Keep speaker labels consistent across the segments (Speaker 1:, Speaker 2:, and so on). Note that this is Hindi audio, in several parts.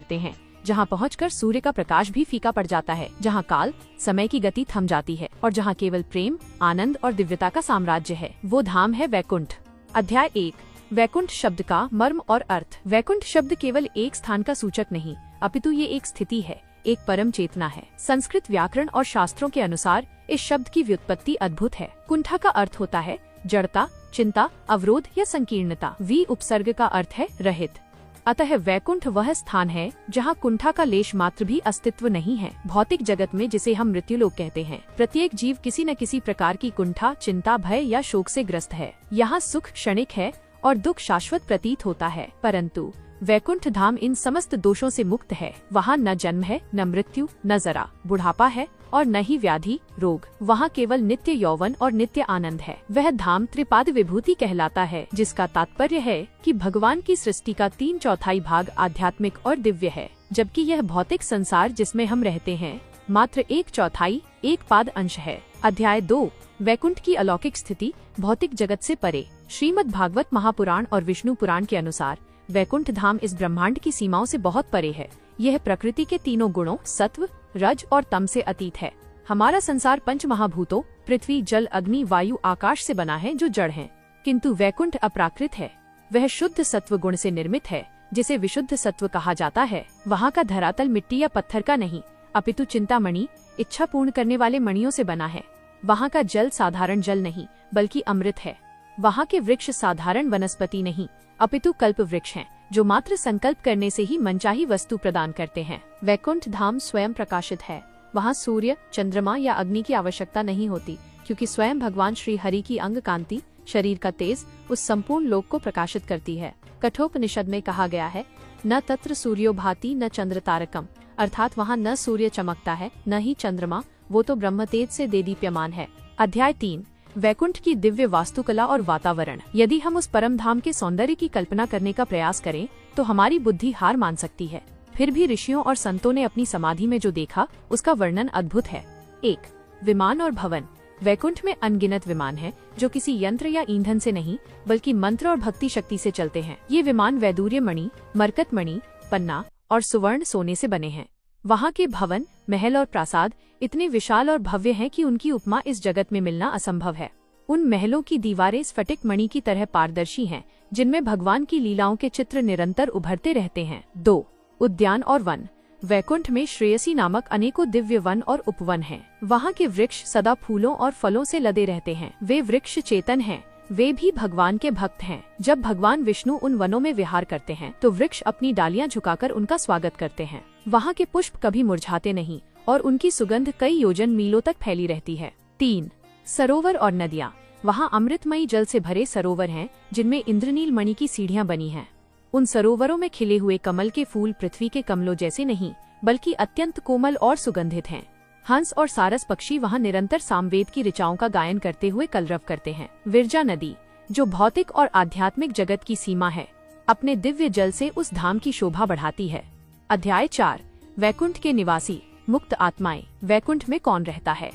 Speaker 1: करते हैं, जहाँ पहुंचकर सूर्य का प्रकाश भी फीका पड़ जाता है, जहाँ काल समय की गति थम जाती है और जहाँ केवल प्रेम, आनंद और दिव्यता का साम्राज्य है, वो धाम है वैकुंठ। अध्याय 1। वैकुंठ शब्द का मर्म और अर्थ। वैकुंठ शब्द केवल एक स्थान का सूचक नहीं, अपितु ये एक स्थिति है, एक परम चेतना है। संस्कृत व्याकरण और शास्त्रों के अनुसार इस शब्द की व्युत्पत्ति अद्भुत है। कुंठा का अर्थ होता है जड़ता, चिंता, अवरोध या संकीर्णता। वी उपसर्ग का अर्थ है रहित। अतः वैकुंठ वह स्थान है जहाँ कुंठा का लेश मात्र भी अस्तित्व नहीं है। भौतिक जगत में, जिसे हम मृत्युलोक कहते हैं, प्रत्येक जीव किसी न किसी प्रकार की कुंठा, चिंता, भय या शोक से ग्रस्त है। यहाँ सुख क्षणिक है और दुख शाश्वत प्रतीत होता है, परंतु वैकुंठ धाम इन समस्त दोषों से मुक्त है। वहाँ न जन्म है, न मृत्यु, न जरा, बुढ़ापा है और न ही व्याधि, रोग। वहाँ केवल नित्य यौवन और नित्य आनंद है। वह धाम त्रिपाद विभूति कहलाता है, जिसका तात्पर्य है कि भगवान की सृष्टि का 3/4 भाग आध्यात्मिक और दिव्य है, जबकि यह भौतिक संसार जिसमें हम रहते हैं मात्र 1/4 एक पाद अंश है। अध्याय 2। वैकुंठ की अलौकिक स्थिति भौतिक जगत से परे। श्रीमद् भागवत महापुराण और विष्णु पुराण के अनुसार वैकुंठ धाम इस ब्रह्मांड की सीमाओं से बहुत परे है। यह प्रकृति के तीनों गुणों सत्व, रज और तम से अतीत है। हमारा संसार पंच महाभूतों पृथ्वी, जल, अग्नि, वायु, आकाश से बना है, जो जड़ हैं। किंतु वैकुंठ अप्राकृत है। वह शुद्ध सत्व गुण से निर्मित है, जिसे विशुद्ध सत्व कहा जाता है। वहाँ का धरातल मिट्टी या पत्थर का नहीं, अपितु चिंतामणि, इच्छा पूर्ण करने वाले मणियों से बना है। वहाँ का जल साधारण जल नहीं, बल्कि अमृत है। वहाँ के वृक्ष साधारण वनस्पति नहीं, अपितु कल्प वृक्ष हैं, जो मात्र संकल्प करने से ही मनचाही वस्तु प्रदान करते हैं। वैकुंठ धाम स्वयं प्रकाशित है। वहाँ सूर्य, चंद्रमा या अग्नि की आवश्यकता नहीं होती, क्योंकि स्वयं भगवान श्री हरि की अंग कांति, शरीर का तेज उस संपूर्ण लोक को प्रकाशित करती है। कठोपनिषद में कहा गया है, न तत्र सूर्यो भाति न चंद्र तारकम, अर्थात वहाँ न सूर्य चमकता है, न ही चंद्रमा, वो तो ब्रह्म तेज से देदीप्यमान है। अध्याय 3। वैकुंठ की दिव्य वास्तुकला और वातावरण। यदि हम उस परम धाम के सौंदर्य की कल्पना करने का प्रयास करें तो हमारी बुद्धि हार मान सकती है। फिर भी ऋषियों और संतों ने अपनी समाधि में जो देखा उसका वर्णन अद्भुत है। 1। विमान और भवन। वैकुंठ में अनगिनत विमान हैं, जो किसी यंत्र या ईंधन से नहीं बल्कि मंत्र और भक्ति शक्ति से चलते हैं। ये विमान वैदूर्य मणि, मरकत मणि, पन्ना और सुवर्ण सोने से बने हैं। वहाँ के भवन, महल और प्रासाद इतने विशाल और भव्य हैं कि उनकी उपमा इस जगत में मिलना असंभव है। उन महलों की दीवारें स्फटिक मणि की तरह पारदर्शी हैं, जिनमें भगवान की लीलाओं के चित्र निरंतर उभरते रहते हैं। 2। उद्यान और वन। वैकुंठ में श्रेयसी नामक अनेकों दिव्य वन और उपवन हैं। वहाँ के वृक्ष सदा फूलों और फलों से लदे रहते हैं। वे वृक्ष चेतन हैं, वे भी भगवान के भक्त हैं। जब भगवान विष्णु उन वनों में विहार करते हैं तो वृक्ष अपनी डालियां झुकाकर उनका स्वागत करते हैं। वहाँ के पुष्प कभी मुरझाते नहीं और उनकी सुगंध कई योजन मीलों तक फैली रहती है। 3। सरोवर और नदियाँ। वहाँ अमृतमयी जल से भरे सरोवर हैं, जिनमें इंद्रनील मणि की सीढ़ियाँ बनी हैं। उन सरोवरों में खिले हुए कमल के फूल पृथ्वी के कमलों जैसे नहीं, बल्कि अत्यंत कोमल और सुगंधित हैं। हंस और सारस पक्षी वहाँ निरंतर सामवेद की ऋचाओं का गायन करते हुए कलरव करते हैं। विरजा नदी, जो भौतिक और आध्यात्मिक जगत की सीमा है, अपने दिव्य जल से उस धाम की शोभा बढ़ाती है। अध्याय 4। वैकुंठ के निवासी मुक्त आत्माएं। वैकुंठ में कौन रहता है?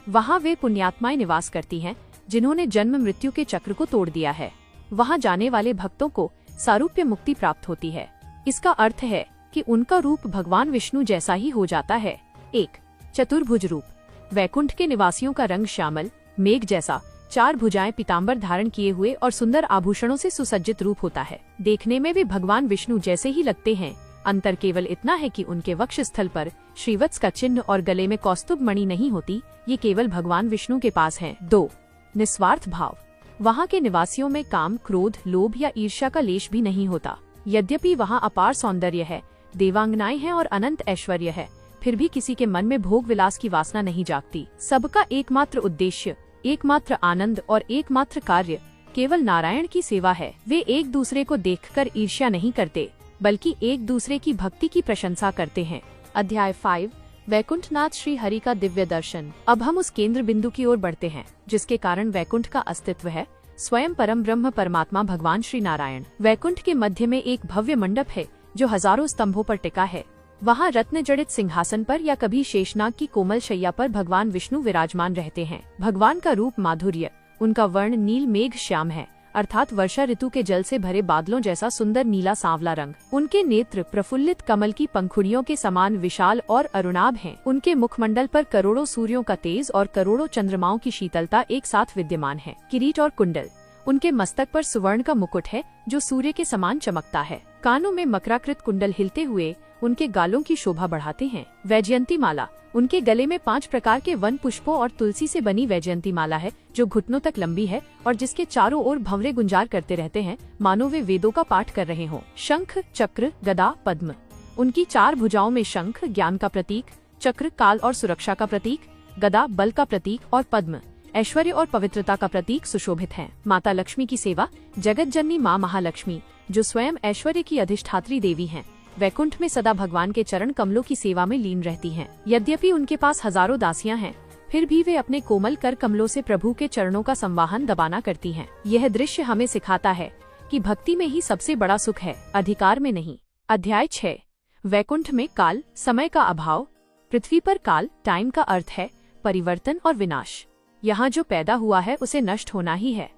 Speaker 1: वहाँ वे पुण्यात्माएं निवास करती हैं, जिन्होंने जन्म मृत्यु के चक्र को तोड़ दिया है। वहाँ जाने वाले भक्तों को सारूप्य मुक्ति प्राप्त होती है। इसका अर्थ है कि उनका रूप भगवान विष्णु जैसा ही हो जाता है। 1। चतुर्भुज रूप। वैकुंठ के निवासियों का रंग श्यामल, मेघ जैसा, 4 भुजाएं, पीताम्बर धारण किए हुए और सुंदर आभूषणों से सुसज्जित रूप होता है। देखने में भी भगवान विष्णु जैसे ही लगते हैं। अंतर केवल इतना है कि उनके वक्ष स्थल पर श्रीवत्स का चिन्ह और गले में कौस्तुभ मणि नहीं होती, ये केवल भगवान विष्णु के पास है। 2। निस्वार्थ भाव। वहाँ के निवासियों में काम, क्रोध, लोभ या ईर्ष्या का लेश भी नहीं होता। यद्यपि वहाँ अपार सौंदर्य है, देवांगनाएं हैं और अनंत ऐश्वर्य है, फिर भी किसी के मन में भोग विलास की वासना नहीं जागती। सबका एकमात्र उद्देश्य, एकमात्र आनंद और एकमात्र कार्य केवल नारायण की सेवा है। वे एक दूसरे को देखकर ईर्ष्या नहीं करते, बल्कि एक दूसरे की भक्ति की प्रशंसा करते हैं। अध्याय 5। वैकुंठनाथ श्री हरि का दिव्य दर्शन। अब हम उस केंद्र बिंदु की ओर बढ़ते हैं, जिसके कारण वैकुंठ का अस्तित्व है, स्वयं परम ब्रह्म परमात्मा भगवान श्री नारायण। वैकुंठ के मध्य में एक भव्य मंडप है, जो हजारों स्तंभों पर टिका है। वहाँ रत्न जड़ित सिंहासन पर या कभी शेषनाग की कोमल शैया पर भगवान विष्णु विराजमान रहते हैं। भगवान का रूप माधुर्य, उनका वर्ण नील मेघ श्याम है, अर्थात वर्षा ऋतु के जल से भरे बादलों जैसा सुंदर नीला सांवला रंग। उनके नेत्र प्रफुल्लित कमल की पंखुड़ियों के समान विशाल और अरुणाभ हैं। उनके मुखमंडल पर करोड़ों सूर्यों का तेज और करोड़ों चंद्रमाओं की शीतलता एक साथ विद्यमान है। किरीट और कुंडल, उनके मस्तक पर सुवर्ण का मुकुट है जो सूर्य के समान चमकता है। कानों में मकराकृत कुंडल हिलते हुए उनके गालों की शोभा बढ़ाते हैं। वैजयंती माला, उनके गले में 5 प्रकार के वन पुष्पों और तुलसी से बनी वैजयंती माला है जो घुटनों तक लंबी है और जिसके चारों ओर भंवरे गुंजार करते रहते हैं, मानो वे वेदों का पाठ कर रहे हों। शंख, चक्र, गदा, पद्म, उनकी 4 भुजाओं में शंख ज्ञान का प्रतीक, चक्र काल और सुरक्षा का प्रतीक, गदा बल का प्रतीक और पद्म ऐश्वर्य और पवित्रता का प्रतीक सुशोभित है। माता लक्ष्मी की सेवा, जगत जननी माँ महालक्ष्मी जो स्वयं ऐश्वर्य की अधिष्ठात्री देवी हैं, वैकुंठ में सदा भगवान के चरण कमलों की सेवा में लीन रहती हैं। यद्यपि उनके पास हजारों दासियां हैं, फिर भी वे अपने कोमल कर कमलों से प्रभु के चरणों का संवाहन दबाना करती हैं। यह दृश्य हमें सिखाता है कि भक्ति में ही सबसे बड़ा सुख है, अधिकार में नहीं। अध्याय 6। वैकुंठ में काल, समय का अभाव। पृथ्वी पर काल, टाइम का अर्थ है परिवर्तन और विनाश। यहाँ जो पैदा हुआ है उसे नष्ट होना ही है,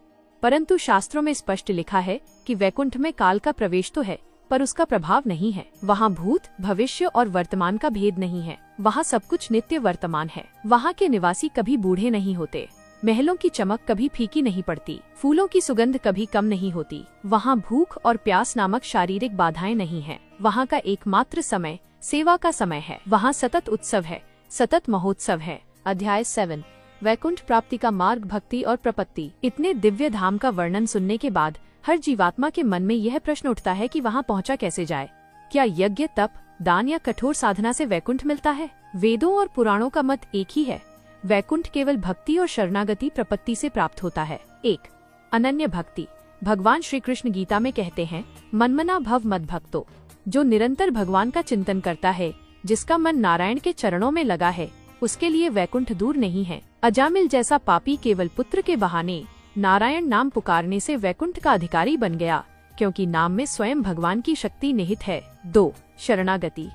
Speaker 1: परंतु शास्त्रों में स्पष्ट लिखा है कि वैकुंठ में काल का प्रवेश तो है पर उसका प्रभाव नहीं है। वहाँ भूत, भविष्य और वर्तमान का भेद नहीं है। वहाँ सब कुछ नित्य वर्तमान है। वहाँ के निवासी कभी बूढ़े नहीं होते, महलों की चमक कभी फीकी नहीं पड़ती, फूलों की सुगंध कभी कम नहीं होती। वहाँ भूख और प्यास नामक शारीरिक बाधाएं नहीं है। वहाँ का एकमात्र समय सेवा का समय है। वहाँ सतत उत्सव है, सतत महोत्सव है। अध्याय 7। वैकुंठ प्राप्ति का मार्ग, भक्ति और प्रपत्ति। इतने दिव्य धाम का वर्णन सुनने के बाद हर जीवात्मा के मन में यह प्रश्न उठता है कि वहाँ पहुँचा कैसे जाए। क्या यज्ञ, तप, दान या कठोर साधना से वैकुंठ मिलता है? वेदों और पुराणों का मत एक ही है, वैकुंठ केवल भक्ति और शरणागति प्रपत्ति से प्राप्त होता है। 1. अनन्य भक्ति। भगवान श्री कृष्ण गीता में कहते हैं, मनमना भव मद भक्तो। जो निरंतर भगवान का चिंतन करता है, जिसका मन नारायण के चरणों में लगा है, उसके लिए वैकुंठ दूर नहीं है। अजामिल जैसा पापी केवल पुत्र के बहाने नारायण नाम पुकारने से वैकुंठ का अधिकारी बन गया, क्योंकि नाम में स्वयं भगवान की शक्ति निहित है। 2. शरणागति।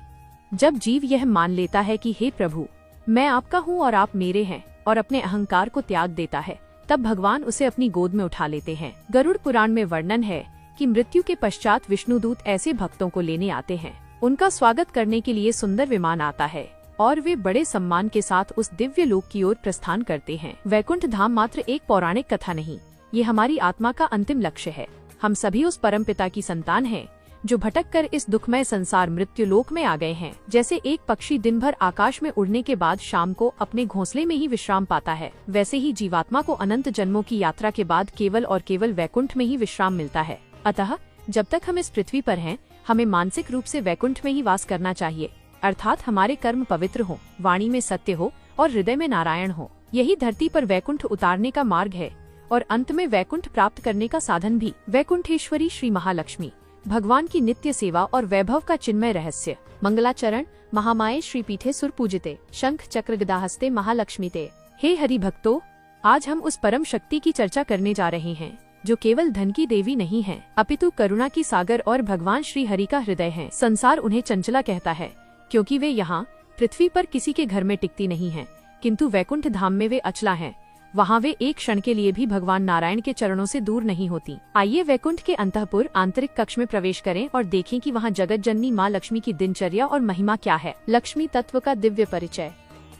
Speaker 1: जब जीव यह मान लेता है कि हे प्रभु, मैं आपका हूँ और आप मेरे हैं, और अपने अहंकार को त्याग देता है, तब भगवान उसे अपनी गोद में उठा लेते हैं। गरुड़ पुराण में वर्णन है कि मृत्यु के पश्चात विष्णुदूत ऐसे भक्तों को लेने आते हैं। उनका स्वागत करने के लिए सुंदर विमान आता है और वे बड़े सम्मान के साथ उस दिव्य लोक की ओर प्रस्थान करते हैं। वैकुंठ धाम मात्र एक पौराणिक कथा नहीं, ये हमारी आत्मा का अंतिम लक्ष्य है। हम सभी उस परमपिता की संतान हैं जो भटक कर इस दुखमय संसार मृत्यु लोक में आ गए हैं। जैसे एक पक्षी दिन भर आकाश में उड़ने के बाद शाम को अपने घोंसले में ही विश्राम पाता है, वैसे ही जीवात्मा को अनंत जन्मों की यात्रा के बाद केवल और केवल वैकुंठ में ही विश्राम मिलता है। अतः जब तक हम इस पृथ्वी पर हैं, हमें मानसिक रूप से वैकुंठ में ही वास करना चाहिए, अर्थात हमारे कर्म पवित्र हो, वाणी में सत्य हो और हृदय में नारायण हो। यही धरती पर वैकुंठ उतारने का मार्ग है और अंत में वैकुंठ प्राप्त करने का साधन भी। वैकुंठेश्वरी श्री महालक्ष्मी, भगवान की नित्य सेवा और वैभव का चिन्मय रहस्य। मंगलाचरण महामाये श्री पीठे सुर पूजिते, शंख चक्र गदा हस्ते महालक्ष्मी ते। हे हरि भक्तों, आज हम उस परम शक्ति की चर्चा करने जा रहे हैं जो केवल धन की देवी नहीं है, अपितु करुणा की सागर और भगवान श्री हरि का हृदय है। संसार उन्हें चंचला कहता है क्योंकि वे यहाँ पृथ्वी पर किसी के घर में टिकती नहीं हैं, किंतु वैकुंठ धाम में वे अचला हैं। वहाँ वे एक क्षण के लिए भी भगवान नारायण के चरणों से दूर नहीं होती। आइए वैकुंठ के अंतःपुर आंतरिक कक्ष में प्रवेश करें और देखें कि वहाँ जगत जननी माँ लक्ष्मी की दिनचर्या और महिमा क्या है। लक्ष्मी तत्व का दिव्य परिचय।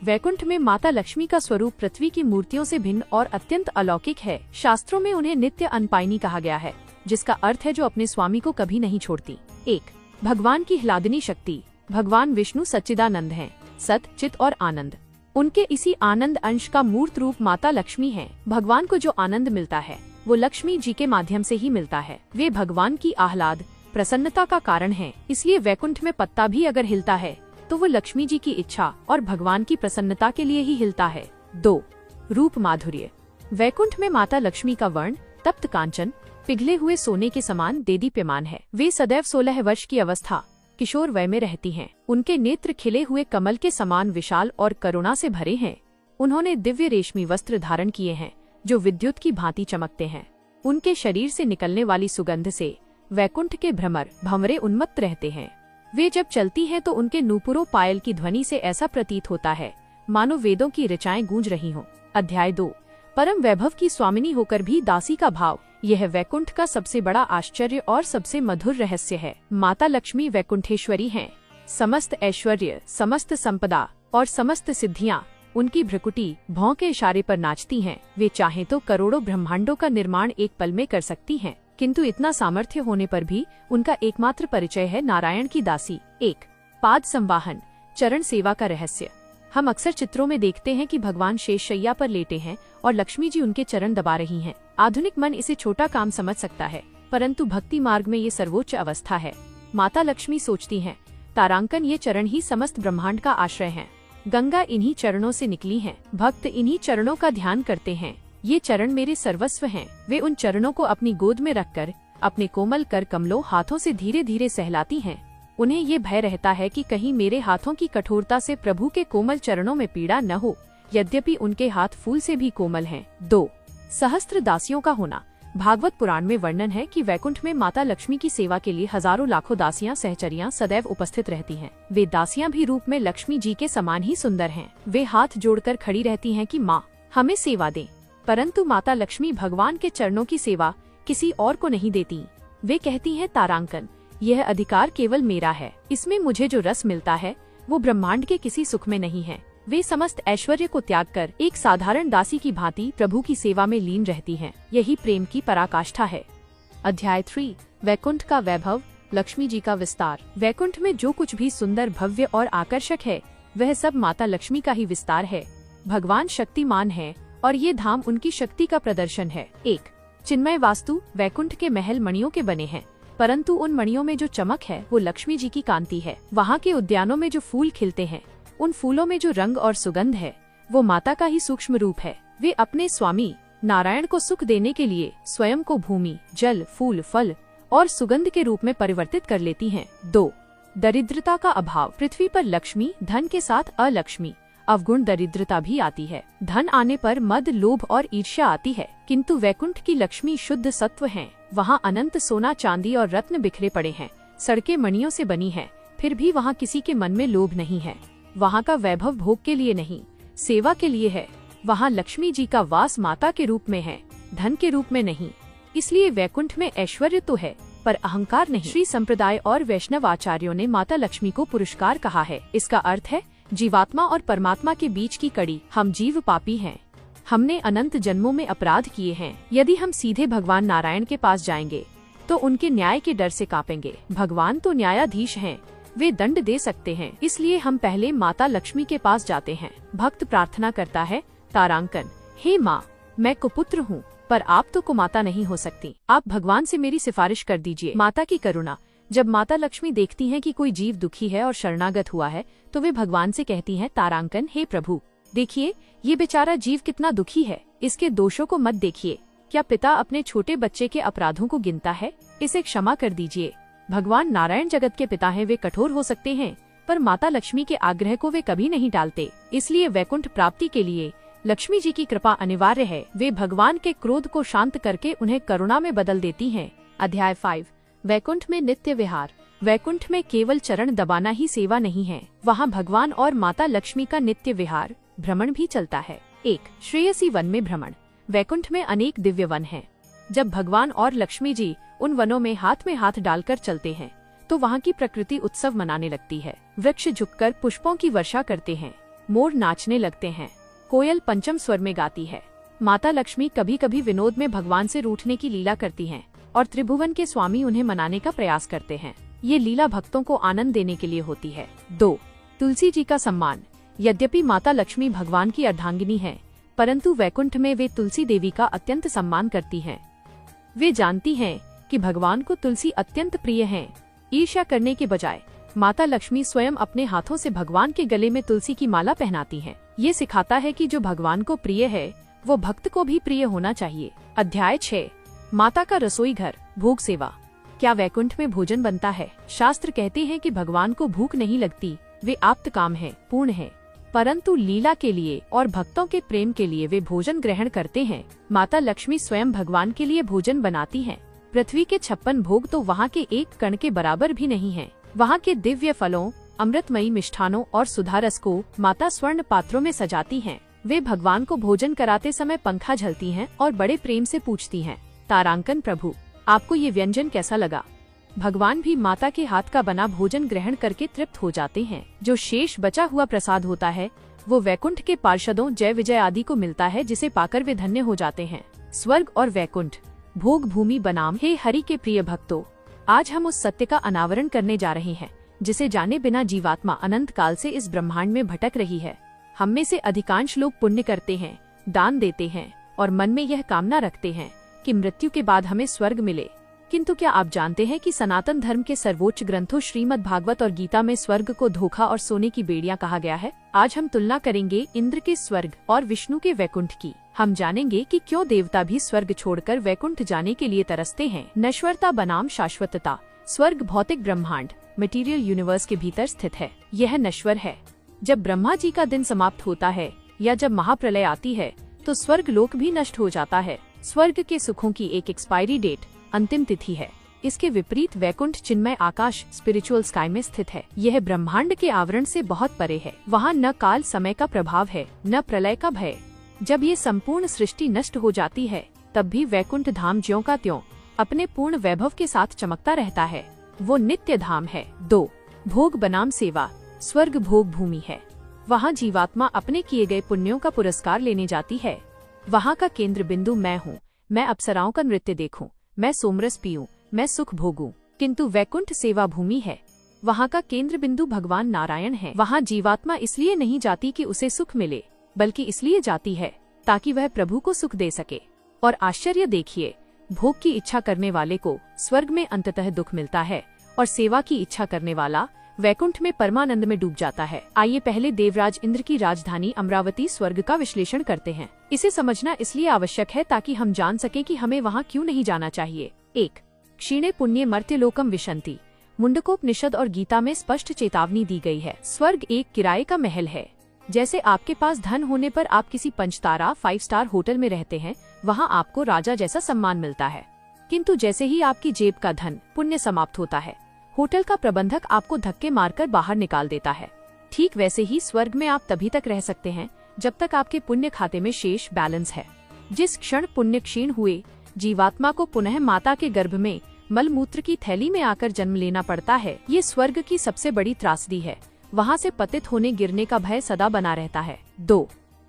Speaker 1: वैकुंठ में माता लक्ष्मी का स्वरूप पृथ्वी की मूर्तियों से भिन्न और अत्यंत अलौकिक है। शास्त्रों में उन्हें नित्य अनपायिनी कहा गया है, जिसका अर्थ है जो अपने स्वामी को कभी नहीं छोड़ती। 1. भगवान की ह्लादिनी शक्ति। भगवान विष्णु सच्चिदानंद हैं, सत, चित और आनंद। उनके इसी आनंद अंश का मूर्त रूप माता लक्ष्मी है। भगवान को जो आनंद मिलता है वो लक्ष्मी जी के माध्यम से ही मिलता है। वे भगवान की आह्लाद, प्रसन्नता का कारण हैं। इसलिए वैकुंठ में पत्ता भी अगर हिलता है तो वो लक्ष्मी जी की इच्छा और भगवान की प्रसन्नता के लिए ही हिलता है। 2. रूप माधुर्य। वैकुंठ में माता लक्ष्मी का वर्ण तप्त कांचन, पिघले हुए सोने के समान देदीप्यमान है। वे सदैव 16 वर्ष की अवस्था किशोर वय में रहती हैं। उनके नेत्र खिले हुए कमल के समान विशाल और करुणा से भरे हैं। उन्होंने दिव्य रेशमी वस्त्र धारण किए हैं जो विद्युत की भांति चमकते हैं। उनके शरीर से निकलने वाली सुगंध से वैकुंठ के भ्रमर भंवरे उन्मत्त रहते हैं। वे जब चलती हैं तो उनके नूपुरों पायल की ध्वनि से ऐसा प्रतीत होता है मानो वेदों की ऋचाएं गूंज रही हों। अध्याय 2। परम वैभव की स्वामिनी होकर भी दासी का भाव, यह वैकुंठ का सबसे बड़ा आश्चर्य और सबसे मधुर रहस्य है। माता लक्ष्मी वैकुंठेश्वरी हैं। समस्त ऐश्वर्य, समस्त संपदा और समस्त सिद्धियां उनकी भ्रुकुटी भौं के इशारे पर नाचती हैं। वे चाहें तो करोड़ों ब्रह्मांडों का निर्माण एक पल में कर सकती हैं, किंतु इतना सामर्थ्य होने पर भी उनका एकमात्र परिचय है नारायण की दासी। 1. पाद संवाहन, चरण सेवा का रहस्य। हम अक्सर चित्रों में देखते हैं कि भगवान शेषशैया पर लेटे हैं और लक्ष्मी जी उनके चरण दबा रही हैं। आधुनिक मन इसे छोटा काम समझ सकता है, परंतु भक्ति मार्ग में ये सर्वोच्च अवस्था है। माता लक्ष्मी सोचती हैं, तारांकन ये चरण ही समस्त ब्रह्मांड का आश्रय हैं। गंगा इन्हीं चरणों से निकली हैं। भक्त इन्हीं चरणों का ध्यान करते हैं। ये चरण मेरे सर्वस्व हैं। वे उन चरणों को अपनी गोद में रखकर अपने कोमल कर कमलों हाथों से धीरे धीरे सहलाती हैं। उन्हें ये भय रहता है कि कहीं मेरे हाथों की कठोरता से प्रभु के कोमल चरणों में पीड़ा न हो, यद्यपि उनके हाथ फूल से भी कोमल हैं। 2. सहस्त्र दासियों का होना। भागवत पुराण में वर्णन है कि वैकुंठ में माता लक्ष्मी की सेवा के लिए हजारों लाखों दासियां सहचरियां सदैव उपस्थित रहती हैं। वे दासियां भी रूप में लक्ष्मी जी के समान ही सुंदर हैं। वे हाथ जोड़कर खड़ी रहती हैं कि माँ हमें सेवा दें, परंतु माता लक्ष्मी भगवान के चरणों की सेवा किसी और को नहीं देती। वे कहती हैं, तारांकन यह अधिकार केवल मेरा है। इसमें मुझे जो रस मिलता है वो ब्रह्मांड के किसी सुख में नहीं है। वे समस्त ऐश्वर्य को त्याग कर एक साधारण दासी की भांति प्रभु की सेवा में लीन रहती हैं। यही प्रेम की पराकाष्ठा है। अध्याय 3. वैकुंठ का वैभव, लक्ष्मी जी का विस्तार। वैकुंठ में जो कुछ भी सुंदर, भव्य और आकर्षक है वह सब माता लक्ष्मी का ही विस्तार है। भगवान शक्तिमान है और ये धाम उनकी शक्ति का प्रदर्शन है। 1. चिन्मय वास्तु। वैकुंठ के महल मणियों के बने हैं, परंतु उन मणियों में जो चमक है वो लक्ष्मी जी की कांति है। वहाँ के उद्यानों में जो फूल खिलते हैं, उन फूलों में जो रंग और सुगंध है वो माता का ही सूक्ष्म रूप है। वे अपने स्वामी नारायण को सुख देने के लिए स्वयं को भूमि, जल, फूल, फल और सुगंध के रूप में परिवर्तित कर लेती हैं। 2. दरिद्रता का अभाव। पृथ्वी पर लक्ष्मी धन के साथ अलक्ष्मी, अवगुण दरिद्रता भी आती है। धन आने पर मद, लोभ और ईर्ष्या आती है, किंतु वैकुंठ की लक्ष्मी शुद्ध सत्व हैं। वहाँ अनंत सोना, चांदी और रत्न बिखरे पड़े हैं। सड़कें मणियों से बनी हैं, फिर भी वहाँ किसी के मन में लोभ नहीं है। वहाँ का वैभव भोग के लिए नहीं, सेवा के लिए है। वहाँ लक्ष्मी जी का वास माता के रूप में है, धन के रूप में नहीं। इसलिए वैकुंठ में ऐश्वर्य तो है पर अहंकार नहीं। श्री संप्रदाय और वैष्णव आचार्यों ने माता लक्ष्मी को पुरस्कार कहा है। इसका अर्थ है जीवात्मा और परमात्मा के बीच की कड़ी। हम जीव पापी हैं, हमने अनंत जन्मों में अपराध किए हैं। यदि हम सीधे भगवान नारायण के पास जाएंगे तो उनके न्याय के डर से कांपेंगे। भगवान तो न्यायाधीश हैं, वे दंड दे सकते हैं। इसलिए हम पहले माता लक्ष्मी के पास जाते हैं। भक्त प्रार्थना करता है, तारांकन हे माँ, मैं कुपुत्र हूँ पर आप तो कुमाता नहीं हो सकती। आप भगवान से मेरी सिफारिश कर दीजिए। माता की करुणा। जब माता लक्ष्मी देखती हैं कि कोई जीव दुखी है और शरणागत हुआ है तो वे भगवान से कहती हैं, तारांकन हे प्रभु, देखिए ये बेचारा जीव कितना दुखी है, इसके दोषों को मत देखिए। क्या पिता अपने छोटे बच्चे के अपराधों को गिनता है? इसे क्षमा कर दीजिए। भगवान नारायण जगत के पिता हैं, वे कठोर हो सकते हैं पर माता लक्ष्मी के आग्रह को वे कभी नहीं टालते। इसलिए वैकुंठ प्राप्ति के लिए लक्ष्मी जी की कृपा अनिवार्य है। वे भगवान के क्रोध को शांत करके उन्हें करुणा में बदल देती हैं। अध्याय 5. वैकुंठ में नित्य विहार। वैकुंठ में केवल चरण दबाना ही सेवा नहीं है, वहाँ भगवान और माता लक्ष्मी का नित्य विहार, भ्रमण भी चलता है। 1. श्रेयसी वन में भ्रमण। वैकुंठ में अनेक दिव्य वन हैं। जब भगवान और लक्ष्मी जी उन वनों में हाथ डालकर चलते हैं तो वहाँ की प्रकृति उत्सव मनाने लगती है। वृक्ष झुककर पुष्पों की वर्षा करते हैं, मोर नाचने लगते हैं, कोयल पंचम स्वर में गाती है। माता लक्ष्मी कभी कभी विनोद में भगवान से रूठने की लीला करती हैं और त्रिभुवन के स्वामी उन्हें मनाने का प्रयास करते हैं। ये लीला भक्तों को आनंद देने के लिए होती है। 2. तुलसी जी का सम्मान। यद्यपि माता लक्ष्मी भगवान की अर्धांगिनी है, परंतु वैकुंठ में वे तुलसी देवी का अत्यंत सम्मान करती हैं। वे जानती हैं कि भगवान को तुलसी अत्यंत प्रिय हैं। ईर्ष्या करने के बजाय माता लक्ष्मी स्वयं अपने हाथों से भगवान के गले में तुलसी की माला पहनाती हैं। ये सिखाता है कि जो भगवान को प्रिय है वो भक्त को भी प्रिय होना चाहिए। अध्याय 6. माता का रसोई घर, भोग सेवा। क्या वैकुंठ में भोजन बनता है? शास्त्र कहते हैं कि भगवान को भूख नहीं लगती, वे आप्त काम है, पूर्ण है, परंतु लीला के लिए और भक्तों के प्रेम के लिए वे भोजन ग्रहण करते हैं। माता लक्ष्मी स्वयं भगवान के लिए भोजन बनाती हैं। पृथ्वी के 56 भोग तो वहाँ के एक कण के बराबर भी नहीं हैं। वहाँ के दिव्य फलों, अमृतमयी मिष्ठानों और सुधारस को माता स्वर्ण पात्रों में सजाती हैं। वे भगवान को भोजन कराते समय पंखा झलती हैं और बड़े प्रेम से पूछती हैं, तारांकन प्रभु, आपको ये व्यंजन कैसा लगा? भगवान भी माता के हाथ का बना भोजन ग्रहण करके तृप्त हो जाते हैं। जो शेष बचा हुआ प्रसाद होता है वो वैकुंठ के पार्षदों जय विजय आदि को मिलता है, जिसे पाकर वे धन्य हो जाते हैं। स्वर्ग और वैकुंठ भोग भूमि बनाम। हे हरि के प्रिय भक्तों, आज हम उस सत्य का अनावरण करने जा रहे हैं जिसे जाने बिना जीवात्मा अनंत काल से इस ब्रह्मांड में भटक रही है। हम में से अधिकांश लोग पुण्य करते हैं, दान देते हैं और मन में यह कामना रखते हैं कि मृत्यु के बाद हमें स्वर्ग मिले। किंतु क्या आप जानते हैं कि सनातन धर्म के सर्वोच्च ग्रंथों श्रीमद् भागवत और गीता में स्वर्ग को धोखा और सोने की बेड़ियां कहा गया है। आज हम तुलना करेंगे इंद्र के स्वर्ग और विष्णु के वैकुंठ की। हम जानेंगे कि क्यों देवता भी स्वर्ग छोड़कर वैकुंठ जाने के लिए तरसते हैं। नश्वरता बनाम शाश्वतता। स्वर्ग भौतिक ब्रह्मांड मटेरियल यूनिवर्स के भीतर स्थित है। यह नश्वर है। जब ब्रह्मा जी का दिन समाप्त होता है या जब महाप्रलय आती है तो स्वर्ग लोक भी नष्ट हो जाता है। स्वर्ग के सुखों की एक एक्सपायरी डेट अंतिम तिथि है। इसके विपरीत वैकुंठ चिन्मय आकाश स्पिरिचुअल स्काई में स्थित है। यह ब्रह्मांड के आवरण से बहुत परे है। वहाँ न काल समय का प्रभाव है, न प्रलय का भय। जब ये संपूर्ण सृष्टि नष्ट हो जाती है तब भी वैकुंठ धाम ज्यों का त्यों अपने पूर्ण वैभव के साथ चमकता रहता है। वो नित्य धाम है। 2. भोग बनाम सेवा। स्वर्ग भोग भूमि है। वहाँ जीवात्मा अपने किए गए पुण्यों का पुरस्कार लेने जाती है। वहाँ का केंद्र बिंदु मैं हूँ। मैं अप्सराओं का नृत्य देखूं, मैं सोमरस पीऊं, मैं सुख भोगूं। किंतु वैकुंठ सेवा भूमि है। वहाँ का केंद्र बिंदु भगवान नारायण है। वहाँ जीवात्मा इसलिए नहीं जाती कि उसे सुख मिले, बल्कि इसलिए जाती है ताकि वह प्रभु को सुख दे सके। और आश्चर्य देखिए, भोग की इच्छा करने वाले को स्वर्ग में अंततः दुख मिलता है और सेवा की इच्छा करने वाला वैकुंठ में परमानंद में डूब जाता है। आइए पहले देवराज इंद्र की राजधानी अमरावती स्वर्ग का विश्लेषण करते हैं। इसे समझना इसलिए आवश्यक है ताकि हम जान सके कि हमें वहाँ क्यों नहीं जाना चाहिए। 1. क्षीणे पुण्य मर्त्यलोकम विशंति। मुंडकोपनिषद और गीता में स्पष्ट चेतावनी दी गई है। स्वर्ग एक किराए का महल है। जैसे आपके पास धन होने पर आप किसी 5 तारा 5 स्टार होटल में रहते हैं, वहाँ आपको राजा जैसा सम्मान मिलता है। किंतु जैसे ही आपकी जेब का धन पुण्य समाप्त होता है, होटल का प्रबंधक आपको धक्के मारकर बाहर निकाल देता है। ठीक वैसे ही स्वर्ग में आप तभी तक रह सकते हैं जब तक आपके पुण्य खाते में शेष बैलेंस है। जिस क्षण पुण्य क्षीण हुए, जीवात्मा को पुनः माता के गर्भ में मलमूत्र की थैली में आकर जन्म लेना पड़ता है। ये स्वर्ग की सबसे बड़ी त्रासदी है। वहाँ से पतित होने गिरने का भय सदा बना रहता है। 2.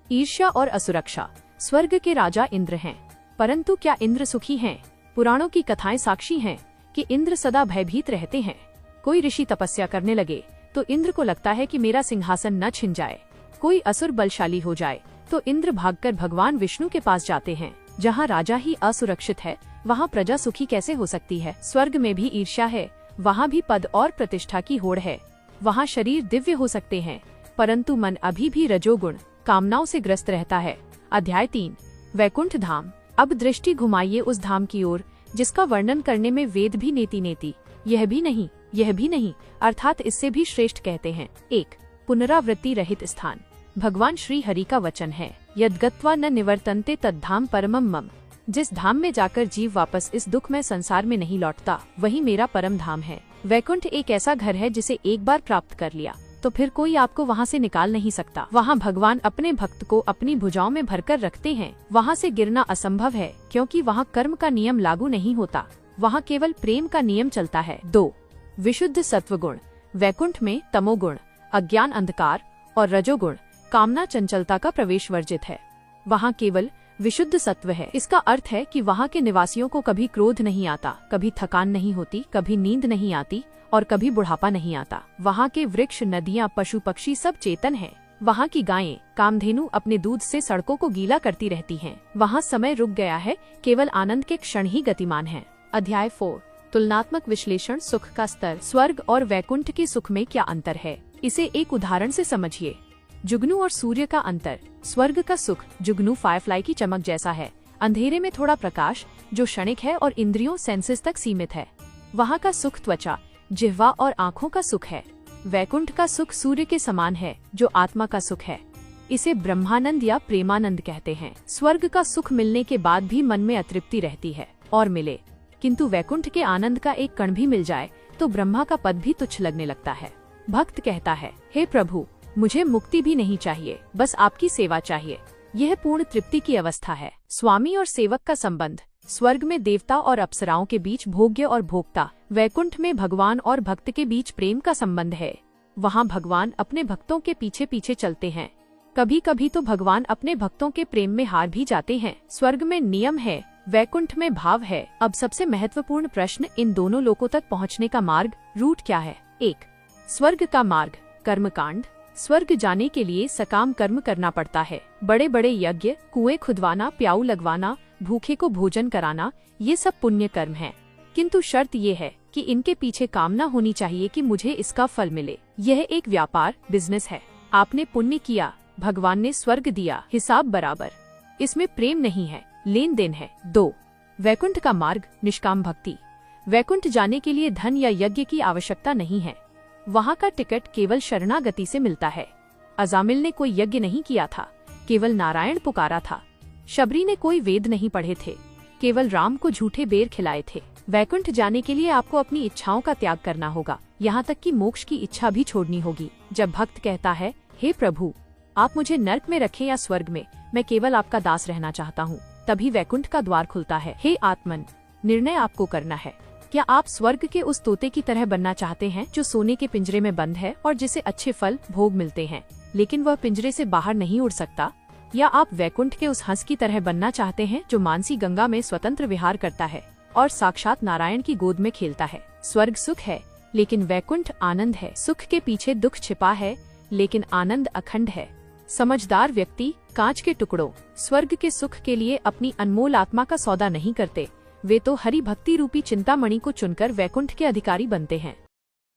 Speaker 1: ईर्ष्या और असुरक्षा। स्वर्ग के राजा इंद्र हैं, परंतु क्या इंद्र सुखी हैं? पुराणों की कथाएं साक्षी हैं कि इंद्र सदा भयभीत रहते हैं। कोई ऋषि तपस्या करने लगे तो इंद्र को लगता है कि मेरा सिंहासन न छिन जाए। कोई असुर बलशाली हो जाए तो इंद्र भागकर भगवान विष्णु के पास जाते हैं। जहाँ राजा ही असुरक्षित है, वहाँ प्रजा सुखी कैसे हो सकती है? स्वर्ग में भी ईर्ष्या है। वहाँ भी पद और प्रतिष्ठा की होड़ है। वहाँ शरीर दिव्य हो सकते हैं, परंतु मन अभी भी रजोगुण कामनाओं से ग्रस्त रहता है। अध्याय 3. वैकुंठ धाम। अब दृष्टि घुमाइए उस धाम की ओर जिसका वर्णन करने में वेद भी नेति नेति यह भी नहीं, यह भी नहीं, अर्थात इससे भी श्रेष्ठ कहते हैं। 1. पुनरावृत्ति रहित स्थान। भगवान श्री हरि का वचन है, यद्गत्वा न निवर्तन्ते तद्धाम परमम मम। जिस धाम में जाकर जीव वापस इस दुख में संसार में नहीं लौटता, वही मेरा परम धाम है। वैकुंठ एक ऐसा घर है जिसे एक बार प्राप्त कर लिया तो फिर कोई आपको वहाँ से निकाल नहीं सकता। वहाँ भगवान अपने भक्त को अपनी भुजाओं में भरकर रखते हैं। वहाँ से गिरना असंभव है, क्योंकि वहाँ कर्म का नियम लागू नहीं होता। वहाँ केवल प्रेम का नियम चलता है। 2. विशुद्ध सत्वगुण। वैकुंठ में तमोगुण, अज्ञान अंधकार और रजोगुण, कामना चंचलता का प्रवेश वर्जित है। वहाँ केवल विशुद्ध सत्व है। इसका अर्थ है कि वहाँ के निवासियों को कभी क्रोध नहीं आता, कभी थकान नहीं होती, कभी नींद नहीं आती और कभी बुढ़ापा नहीं आता। वहाँ के वृक्ष, नदियाँ, पशु पक्षी सब चेतन हैं। वहाँ की गायें, कामधेनु अपने दूध से सड़कों को गीला करती रहती हैं। वहाँ समय रुक गया है, केवल आनंद के क्षण ही गतिमान हैं। अध्याय 4. तुलनात्मक विश्लेषण। सुख का स्तर। स्वर्ग और वैकुंठ के सुख में क्या अंतर है, इसे एक उदाहरण से समझिए। जुगनू और सूर्य का अंतर। स्वर्ग का सुख जुगनू फायरफ्लाई की चमक जैसा है, अंधेरे में थोड़ा प्रकाश जो क्षणिक है और इंद्रियों सेंसेस तक सीमित है। वहाँ का सुख त्वचा, जिह्वा और आँखों का सुख है। वैकुंठ का सुख सूर्य के समान है जो आत्मा का सुख है। इसे ब्रह्मानंद या प्रेमानंद कहते हैं। स्वर्ग का सुख मिलने के बाद भी मन में अतृप्ति रहती है और मिले, किंतु वैकुंठ के आनंद का एक कण भी मिल जाए तो ब्रह्मा का पद भी तुच्छ लगने लगता है। भक्त कहता है, हे प्रभु, मुझे मुक्ति भी नहीं चाहिए, बस आपकी सेवा चाहिए। यह पूर्ण तृप्ति की अवस्था है। स्वामी और सेवक का संबंध। स्वर्ग में देवता और अप्सराओं के बीच भोग्य और भोक्ता, वैकुंठ में भगवान और भक्त के बीच प्रेम का संबंध है। वहाँ भगवान अपने भक्तों के पीछे पीछे चलते हैं। कभी कभी तो भगवान अपने भक्तों के प्रेम में हार भी जाते हैं। स्वर्ग में नियम है, वैकुंठ में भाव है। अब सबसे महत्वपूर्ण प्रश्न, इन दोनों लोकों तक पहुँचने का मार्ग, रूट क्या है? 1. स्वर्ग का मार्ग। कर्मकांड। स्वर्ग जाने के लिए सकाम कर्म करना पड़ता है। बड़े बड़े यज्ञ, कुएं खुदवाना, प्याऊ लगवाना, भूखे को भोजन कराना, ये सब पुण्य कर्म हैं। किंतु शर्त ये है कि इनके पीछे कामना होनी चाहिए कि मुझे इसका फल मिले। यह एक व्यापार, बिजनेस है। आपने पुण्य किया, भगवान ने स्वर्ग दिया, हिसाब बराबर। इसमें प्रेम नहीं है, लेन देन है। 2. वैकुंठ का मार्ग। निष्काम भक्ति। वैकुंठ जाने के लिए धन या यज्ञ की आवश्यकता नहीं है। वहाँ का टिकट केवल शरणागति से मिलता है। अजामिल ने कोई यज्ञ नहीं किया था, केवल नारायण पुकारा था। शबरी ने कोई वेद नहीं पढ़े थे, केवल राम को झूठे बेर खिलाए थे। वैकुंठ जाने के लिए आपको अपनी इच्छाओं का त्याग करना होगा, यहाँ तक कि मोक्ष की इच्छा भी छोड़नी होगी। जब भक्त कहता है, हे प्रभु, आप मुझे नर्क में रखें या स्वर्ग में, मैं केवल आपका दास रहना चाहता हूँ, तभी वैकुंठ का द्वार खुलता है। हे आत्मन, निर्णय आपको करना है। क्या आप स्वर्ग के उस तोते की तरह बनना चाहते हैं जो सोने के पिंजरे में बंद है और जिसे अच्छे फल भोग मिलते हैं, लेकिन वह पिंजरे से बाहर नहीं उड़ सकता? या आप वैकुंठ के उस हंस की तरह बनना चाहते हैं जो मानसी गंगा में स्वतंत्र विहार करता है और साक्षात नारायण की गोद में खेलता है? स्वर्ग सुख है, लेकिन वैकुंठ आनंद है। सुख के पीछे दुख छिपा है, लेकिन आनंद अखंड है। समझदार व्यक्ति कांच के टुकड़ों, स्वर्ग के सुख के लिए अपनी अनमोल आत्मा का सौदा नहीं करते। वे तो हरि भक्ति रूपी चिंतामणि को चुनकर वैकुंठ के अधिकारी बनते हैं।